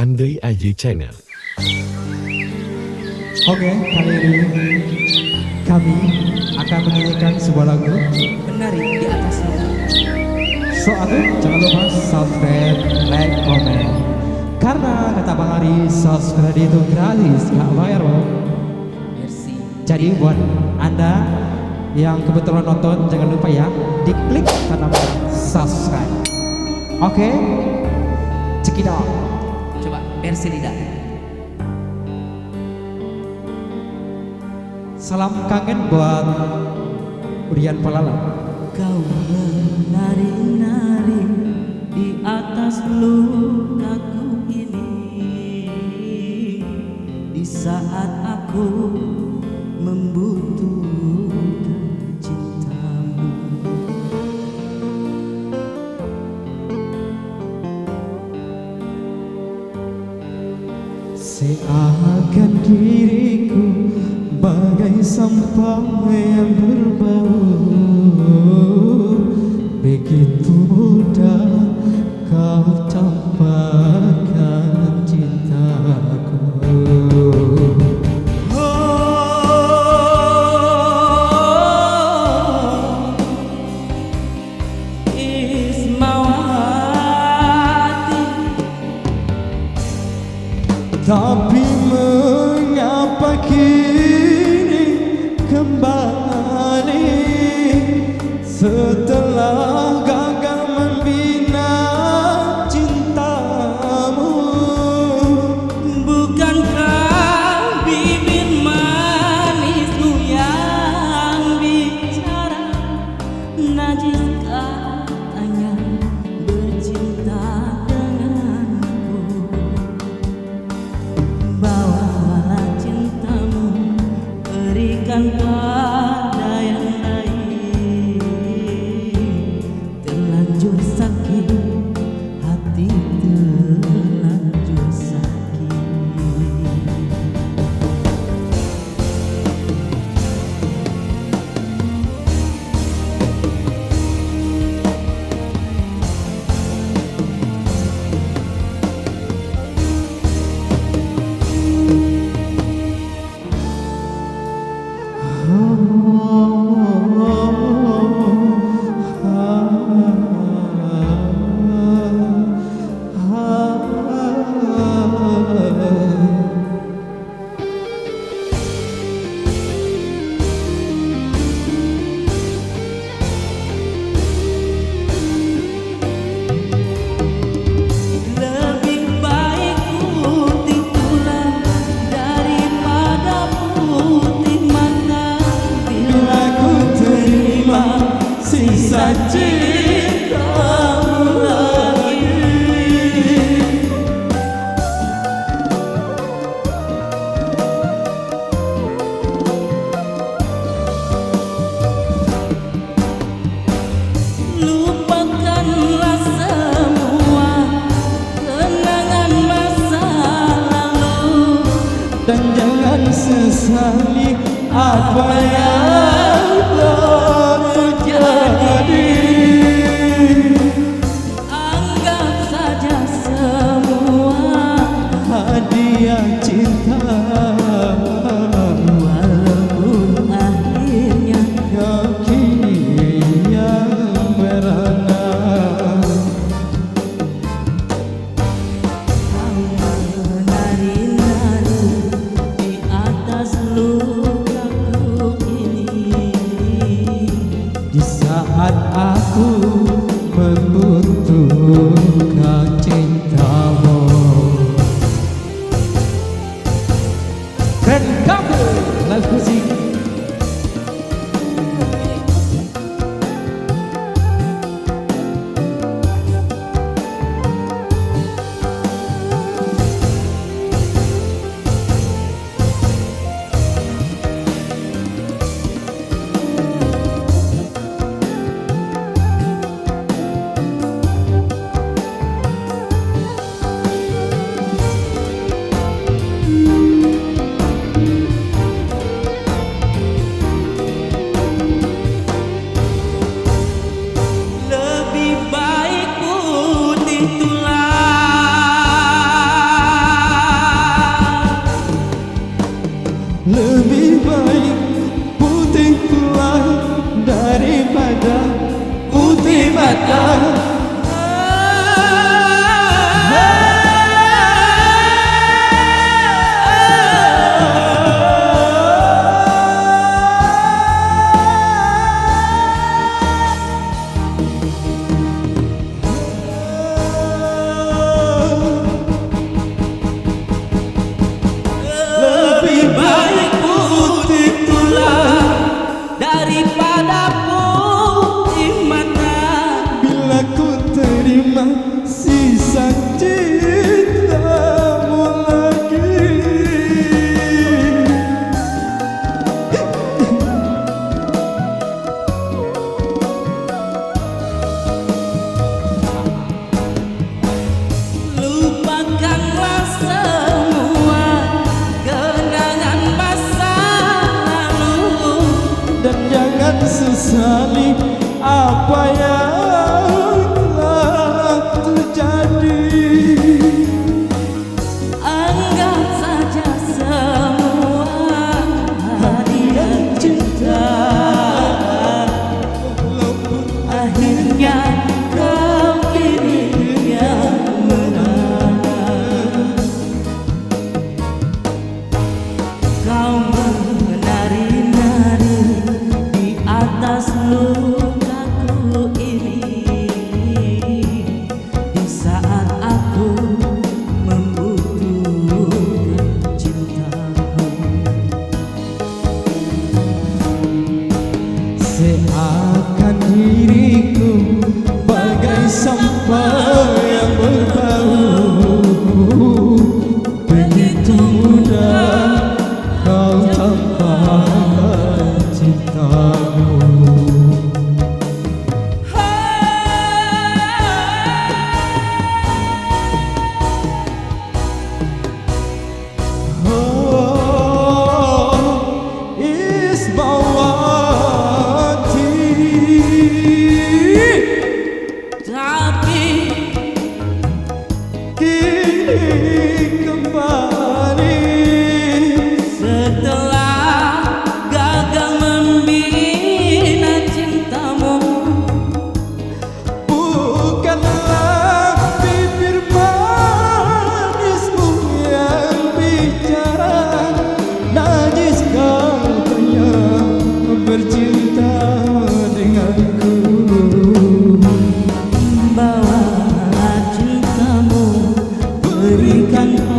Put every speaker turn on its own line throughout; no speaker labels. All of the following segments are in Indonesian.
Andre Aji Channel.
Oke, kali ini kami akan menyanyikan sebuah lagu
Menari di atas luka.
So aku jangan lupa subscribe, like, komen. Karena kata Bang Ari, subscribe itu gratis, gak bayar loh.
Versi.
Jadi buat anda yang kebetulan nonton, jangan lupa ya, diklik tanda subscribe. Oke, check it out.
Coba versi lidah.
Salam kangen buat Urian Palala.
Kau menari-nari di atas lukaku ini, di saat aku membutuhkan cintamu.
Seakan diriku bagai sampah yang berbau, begitu mudah kau campakkan cintaku. Tapi mengapa kini kembali setelah gagal membina cintamu?
Bukankah bibir manismu yang bicara, najiskah hanya bercinta denganku? Bawalah cintamu, berikan pada yang lain. Terlanjur sakit hati, terlanjur sakit. Lebih baik putih tulang daripada putih mata, bila ku terima sisa cintamu lagi. Lupakanlah semua kenangan masa lalu,
Dan jangan sesali apa yang telah terjadi.
anggap saja semua
Hadiah cinta,
walaupun akhirnya
kau kini yang merana.
kau menari-nari di atas lukaku ini,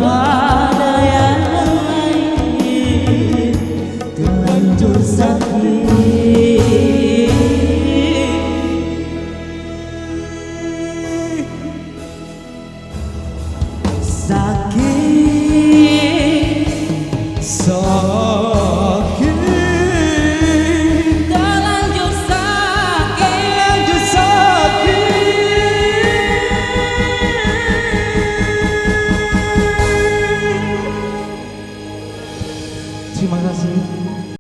pada